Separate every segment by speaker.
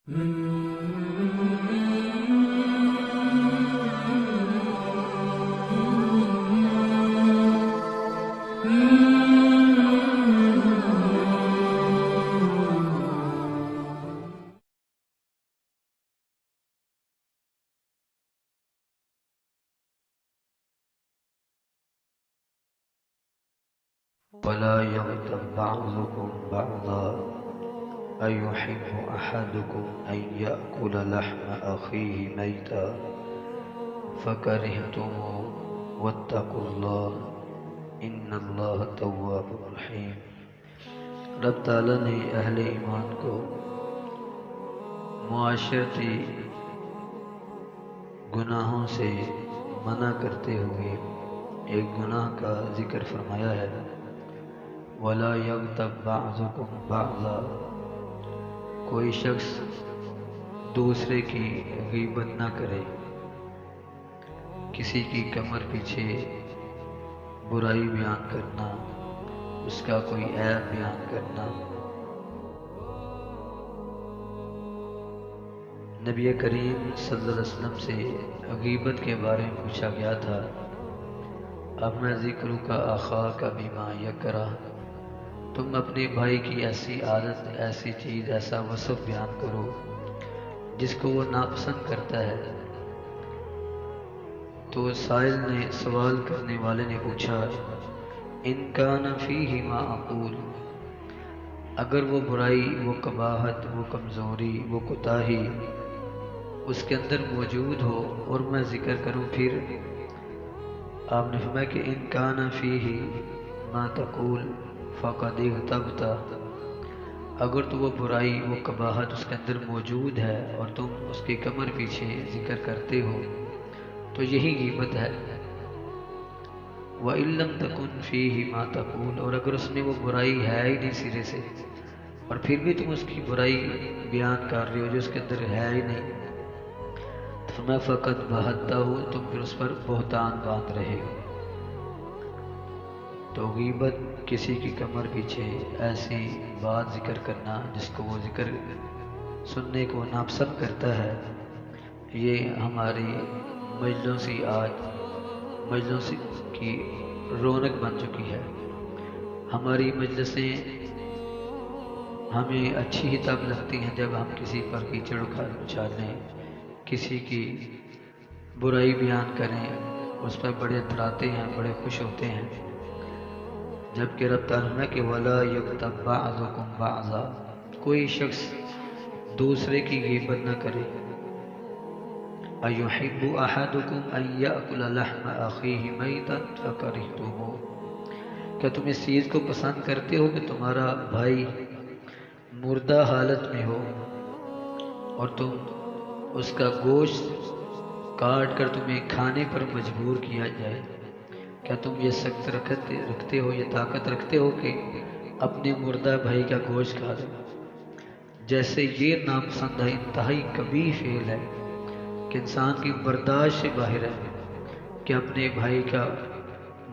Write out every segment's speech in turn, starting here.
Speaker 1: ولا يغتب بعضكم بعضا أيحب أحدكم أن يأكل لحم أخيه ميتا فكرهتموه واتقوا الله إن الله تواب رحيم۔ رب تعالیٰ نے اہل ایمان کو معاشرتی گناہوں سے منع کرتے ہوئے ایک گناہ کا ذکر فرمایا ہے، وَلَا يَغْتَبْ بَعْضُكُمْ بَعْضًا، کوئی شخص دوسرے کی غیبت نہ کرے، کسی کی کمر پیچھے برائی بیان کرنا، اس کا کوئی عیب بیان کرنا۔ نبی کریم صلی اللہ علیہ وسلم سے غیبت کے بارے میں پوچھا گیا تھا، اپنا ذکر کا آخا کا بیما یکرہ، تم اپنے بھائی کی ایسی عادت، ایسی چیز، ایسا وصف بیان کرو جس کو وہ ناپسند کرتا ہے۔ تو سائل نے، سوال کرنے والے نے پوچھا، ان کان فیہ ما اقول، اگر وہ برائی، وہ قباحت، وہ کمزوری، وہ کوتاہی اس کے اندر موجود ہو اور میں ذکر کروں، پھر آپ نے فرمایا کہ ان کان فیہ ما تقول فقد اغتبت، اگر تو وہ برائی، وہ قباحت اس کے اندر موجود ہے اور تم اس کی کمر پیچھے ذکر کرتے ہو تو یہی غیبت ہے۔ وَإِن لَّمْ تَكُن فِيهِ مَا تَقُولُ، اور اگر اس میں وہ برائی ہے ہی نہیں سرے سے اور پھر بھی تم اس کی برائی بیان کر رہے ہو جو اس کے اندر ہے ہی نہیں، تو فرمایا فقط بہتہ، تم پھر اس پر بہتان باندھ رہے ہو۔ تو غیبت کسی کی کمر پیچھے ایسی بات ذکر کرنا جس کو وہ ذکر سننے کو ناپسند کرتا ہے، یہ ہماری مجلسوں کی رونق بن چکی ہے۔ ہماری مجلسیں ہمیں اچھی ہی تب لگتی ہیں جب ہم کسی پر کیچڑ اچھالیں، کسی کی برائی بیان کریں، اس پر بڑے اتراتے ہیں، بڑے خوش ہوتے ہیں، جبکہ رب تعالیٰ نے کہ وَلَا يَغْتَبْ بَعْضُكُمْ بَعْضًا، کوئی شخص دوسرے کی غیبت نہ کرے۔ أَيُحِبُّ أَحَدُكُمْ أَن يَأْكُلَ لَحْمَ أَخِيهِ مَيْتًا فَكَرِهْتُمُوهُ، کیا تم اس چیز کو پسند کرتے ہو کہ تمہارا بھائی مردہ حالت میں ہو اور تم اس کا گوشت کاٹ کر تمہیں کھانے پر مجبور کیا جائے؟ کیا تم یہ سخت رکھتے ہو، یہ طاقت رکھتے ہو کہ اپنے مردہ بھائی کا گوشت کھا دو؟ جیسے یہ ناپسند ہے، انتہائی قبیح فعل ہے کہ انسان کی برداشت سے باہر ہے کہ اپنے بھائی کا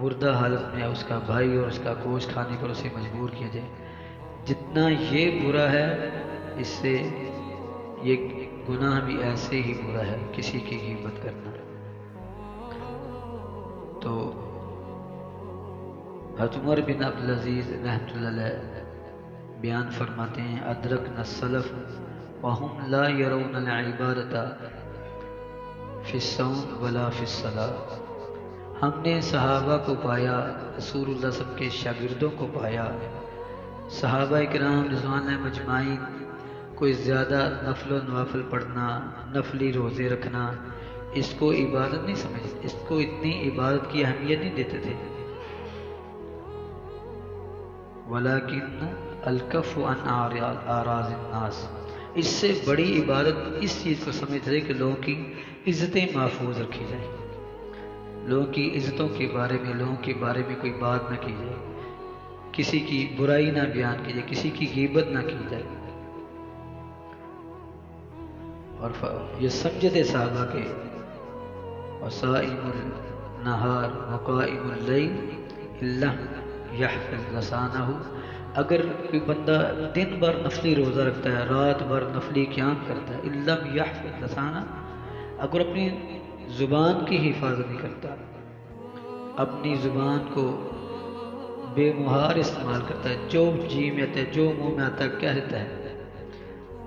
Speaker 1: مردہ حالت میں اس کا بھائی اور اس کا گوشت کھانے پر اسے مجبور کیا جائے۔ جتنا یہ برا ہے، اس سے یہ گناہ بھی ایسے ہی برا ہے، کسی کی غیبت کرنا۔ تو حضرت عمر بن عبدالعزیز رحمۃ اللہ علیہ بیان فرماتے ہیں، ادرکنا السلف وهم لا يرون العبادۃ فی الصوم ولا فی الصلاۃ، ہم نے صحابہ کو پایا، رسول اللہ صلی اللہ علیہ وسلم کے شاگردوں کو پایا، صحابہ کرام رضوان اللہ مجمعین کوئی زیادہ نفل و نوافل پڑھنا، نفلی روزے رکھنا، اس کو عبادت نہیں سمجھتے، اس کو اتنی عبادت کی اہمیت نہیں دیتے تھے۔ وَلَكِنَّ الْكَفُّ عَنْ أَعْرَاضِ النَّاسِ، اس سے بڑی عبادت اس چیز کو سمجھتے تھے کہ لوگوں کی عزتیں محفوظ رکھی جائیں، لوگوں کی عزتوں کے بارے میں، لوگوں کے بارے میں کوئی بات نہ کی جائے، کسی کی برائی نہ بیان کی جائے، کسی کی غیبت نہ کی جائے۔ اور یہ سمجھتے صحابہ کے وَصَائِمُ النَّهَارِ وَقَائِمُ اللَّيْلِ إِلَّا يَحْفِظْ لَسَانَهُ اگر کوئی بندہ دن بھر نفلی روزہ رکھتا ہے، رات بھر نفلی قیام کرتا ہے، اِلَّمْ يَحْفِظْ لسانہ، اگر اپنی زبان کی حفاظت نہیں کرتا، اپنی زبان کو بے مہار استعمال کرتا ہے، جو جی میں آتا ہے، جو منہ میں آتا ہے کہہ دیتا ہے،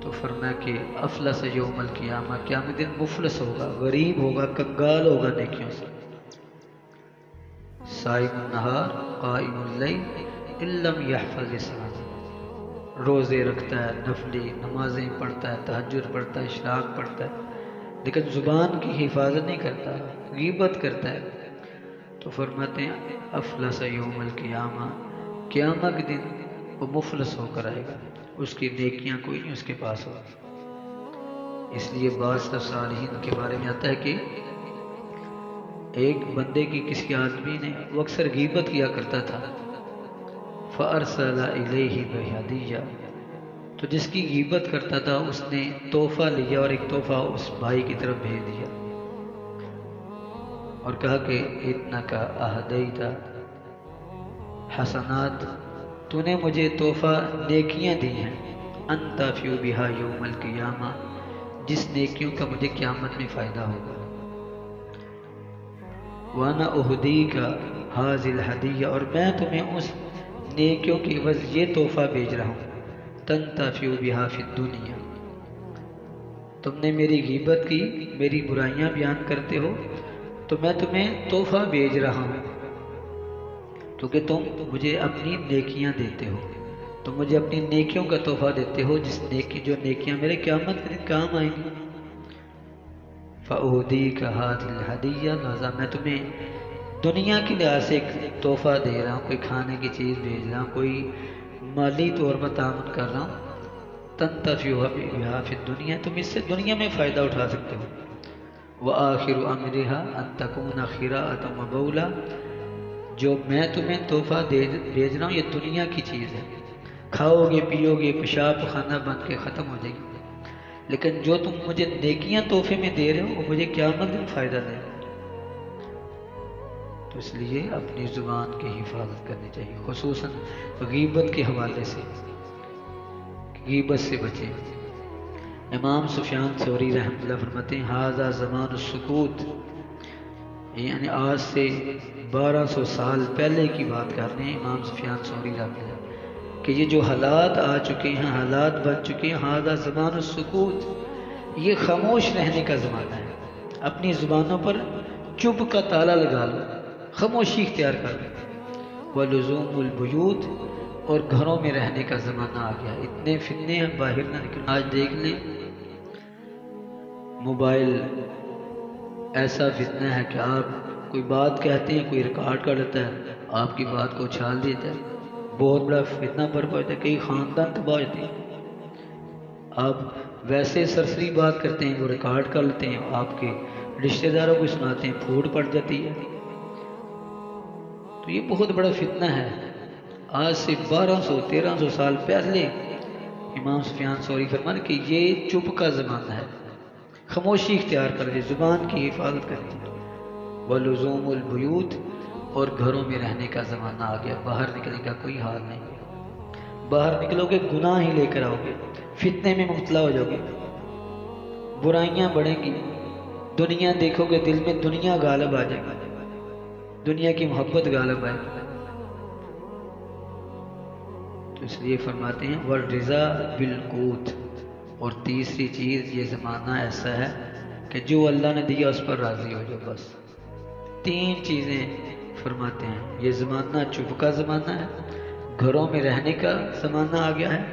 Speaker 1: تو فرمایا کہ افلس یوم القیامہ، قیامت دن مفلس ہوگا، غریب ہوگا، کنگال ہوگا نیکیوں سے۔ صائم النہار قائم اللیل ان لم یحفظ لسانہ، روزے رکھتا ہے، نفلی نمازیں پڑھتا ہے، تہجد پڑھتا ہے، اشراق پڑھتا ہے، لیکن زبان کی حفاظت نہیں کرتا، غیبت کرتا ہے، تو فرماتے ہیں افلس یوم القیامہ، قیامت کے دن وہ مفلس ہو کر آئے گا، اس کی نیکیاں کوئی نہیں اس کے پاس ہوگی۔ اس لیے بعض صالحین کے بارے میں آتا ہے کہ ایک بندے کی کسی آدمی نے، وہ اکثر غیبت کیا کرتا تھا، فَأَرْسَلَ إِلَيْهِ بِهَدِيَّةٍ، تو جس کی غیبت کرتا تھا اس نے تحفہ لیا اور ایک تحفہ اس بھائی کی طرف بھیج دیا اور کہا کہ اِنَّكَ أَهْدَيْتَ حسنات، تو نے مجھے تحفہ نیکیاں دی ہیں، أَنْتَفِعُ بِهَا يَوْمَ الْقِيَامَةِ، جس نیکیوں کا مجھے قیامت میں فائدہ ہوگا، وَأَنَا أُهْدِيكَ هَذِهِ الْهَدِيَّةَ، اور میں تمہیں اس نیکیوں کی عوض یہ تحفہ بھیج رہا ہوں، تَنْتَفِعُ بِهَا فِي الدُّنْيَا، تم نے میری غیبت کی، میری برائیاں بیان کرتے ہو، تو میں تمہیں تحفہ بھیج رہا ہوں، کیونکہ تم مجھے اپنی نیکیاں دیتے ہو، تم مجھے اپنی نیکیوں کا تحفہ دیتے ہو، جو نیکیاں میرے قیامت کے دن کام آئیں گی۔ فَأُهْدِيكَ هَذِهِ الْهَدِيَّةَ، لہذا میں تمہیں دنیا کے لحاظ سے ایک تحفہ دے رہا ہوں، کوئی کھانے کی چیز بھیج رہا ہوں، کوئی مالی طور پر تعاون کر رہا ہوں، تَنْتَفِعُ بِهَا فِي الدُّنْيَا، تم اس سے دنیا میں فائدہ اٹھا سکتے ہو، وَآخِرُ أَمْرِهَا أَن تَكُونَ خِرَاءَةً وَبَوْلًا، جو میں تمہیں تحفہ بھیج رہا ہوں یہ دنیا کی چیز ہے، کھاؤ گے پیو گے، پیشاب خانہ بن کے ختم ہو جائے گی، لیکن جو تم مجھے نیکیاں تحفے میں دے رہے ہو وہ مجھے قیامت میں فائدہ دے، تو اس لیے اپنی زبان کی حفاظت کرنی چاہیے، خصوصاً غیبت کے حوالے سے، غیبت سے بچیں۔ امام سفیان ثوری رحمۃ اللہ فرماتے ہیں ھذا زمان السکوت، یعنی آج سے 1200 سال پہلے کی بات کر رہے ہیں امام سفیان ثوری رحمۃ اللہ، کہ یہ جو حالات آ چکے ہیں، حالات بن چکے ہیں، ھذا زمان السکوت، یہ خاموش رہنے کا زمانہ ہے، اپنی زبانوں پر چپ کا تالا لگا لو، خاموشی اختیار کر لو، وَلُزُومُ الْبُيُوتِ، اور گھروں میں رہنے کا زمانہ آ گیا، اتنے فتنے ہیں باہر نہ نکلو۔ آج دیکھ لیں موبائل ایسا فتنہ ہے کہ آپ کوئی بات کہتے ہیں، کوئی ریکارڈ کر لیتا ہے، آپ کی بات کو اچھال دیتا ہے، بہت بڑا فتنہ برپا ہوتا ہے، کئی خاندان تباہ ہوتے ہیں۔ آپ ویسے سرسری بات کرتے ہیں، وہ ریکارڈ کر لیتے ہیں، آپ کے رشتہ داروں کو سناتے ہیں، پھوٹ پڑ جاتی ہے، تو یہ بہت بڑا فتنہ ہے۔ آج سے 1200-1300 سال پہلے امام سفیان ثوری فرماتے کہ یہ چپ کا زمانہ ہے، خاموشی اختیار کر لیں، زبان کی حفاظت کریں، وَلُزُومُ الْبُيُوتِ، اور گھروں میں رہنے کا زمانہ آ گیا، باہر نکلنے کا کوئی حال نہیں، باہر نکلو گے گناہ ہی لے کر آؤ گے، فتنے میں مبتلا ہو جاؤ گے، برائیاں بڑھیں گی، دنیا دیکھو گے دل میں دنیا غالب آ جائے گی، دنیا کی محبت غالب آئے گی، تو اس لیے فرماتے ہیں وَالرِّضَا بِالْقُوتِ، اور تیسری چیز یہ زمانہ ایسا ہے کہ جو اللہ نے دیا اس پر راضی ہو جاؤ، بس 3 چیزیں فرماتے ہیں، یہ زمانہ چپ کا زمانہ ہے، گھروں میں رہنے کا زمانہ آ گیا ہے،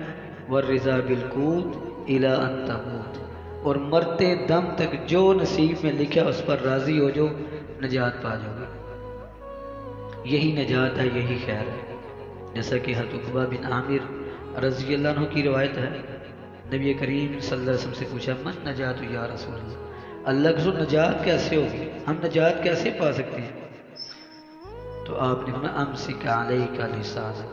Speaker 1: وَالرِّضَا بِالْقُوتِ إِلَىٰ أَن تَمُوتَ، اور مرتے دم تک جو نصیب میں لکھا اس پر راضی ہو جو نجات پا جاؤ گے، یہی نجات ہے، یہی خیر ہے، جیسا کہ حضرت عقبہ بن عامر رضی اللہ عنہ کی روایت ہے، نبی کریم صلی اللہ علیہ وسلم سے پوچھا من نجات یا رسول اللہ، اللہ کے رسول نجات کیسے ہوگی، ہم نجات کیسے پا سکتے ہیں، تو آپ نے فرمایا امسک علیک لسانک،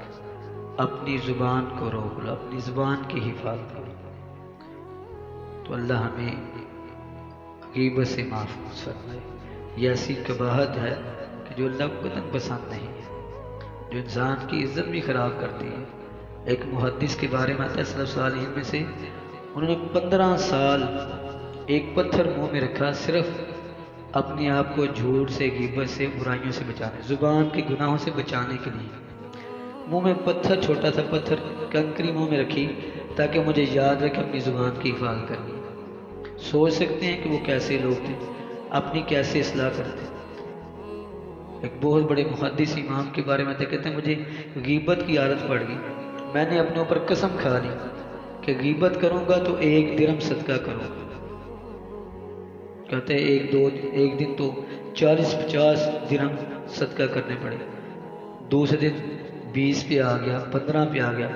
Speaker 1: اپنی زبان کو روک لو، اپنی زبان کی حفاظت کرو، تو اللہ ہمیں غیبت سے محفوظ فرمائے۔ یہ ایسی قباحت ہے کہ جو اللہ کو قطعاً پسند نہیں ہے، جو انسان کی عزت بھی خراب کرتی ہے، ایک محدث کے بارے میں آتا ہے سلف صالحین میں سے، انہوں نے 15 سال ایک پتھر منہ میں رکھا، صرف اپنے آپ کو جھوٹ سے، غیبت سے، برائیوں سے بچانے، زبان کے گناہوں سے بچانے کے لیے منہ میں پتھر، چھوٹا سا پتھر، کنکری منہ میں رکھی تاکہ مجھے یاد رکھے اپنی زبان کی حفاظت کرنی۔ سوچ سکتے ہیں کہ وہ کیسے لوگ تھے، اپنی کیسے اصلاح کرتے۔ ایک بہت بڑے محدث امام کے بارے میں کہتے ہیں مجھے غیبت کی عادت پڑ گئی، میں نے اپنے اوپر قسم کھا لی کہ غیبت کروں گا تو 1 درہم صدقہ کروں گا۔ کہتے ہیں ایک دن تو 40-50 درہم صدقہ کرنے پڑے، دوسرے دن 20 پہ آ گیا، 15 پہ آ گیا۔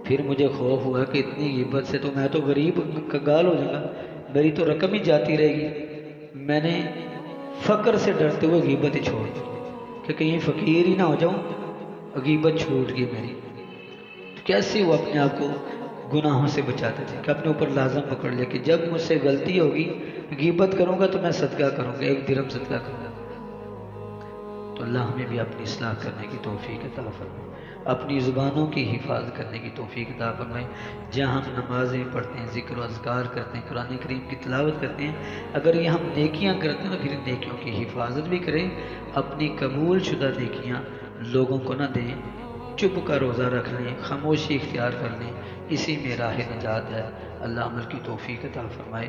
Speaker 1: پھر مجھے خوف ہوا کہ اتنی غیبت سے تو میں تو غریب کنگال ہو جاؤں گا، میری تو رقم ہی جاتی رہے گی۔ میں نے فقر سے ڈرتے ہوئے غیبت ہی چھوڑ دی کہ کہیں فقیر ہی نہ ہو جاؤں، غیبت چھوٹ گئی میری۔ کیسے وہ اپنے آپ کو گناہوں سے بچاتے تھے کہ اپنے اوپر لازم پکڑ لیا کہ جب مجھ سے غلطی ہوگی، غیبت کروں گا تو میں صدقہ کروں گا، 1 درہم صدقہ کروں گا۔ تو اللہ ہمیں بھی اپنی اصلاح کرنے کی توفیق عطا فرمائے، اپنی زبانوں کی حفاظت کرنے کی توفیق عطا فرمائے۔ جہاں ہم نمازیں پڑھتے ہیں، ذکر و اذکار کرتے ہیں، قرآن کریم کی تلاوت کرتے ہیں، اگر یہ ہم نیکیاں کرتے ہیں تو پھر نیکیوں کی حفاظت بھی کریں، اپنی قبول شدہ نیکیاں لوگوں کو نہ دیں، چپ کا روزہ رکھ لیں، خاموشی اختیار کر لیں، اسی میں راہ نجات ہے۔ اللہ عمل کی توفیق عطا فرمائے۔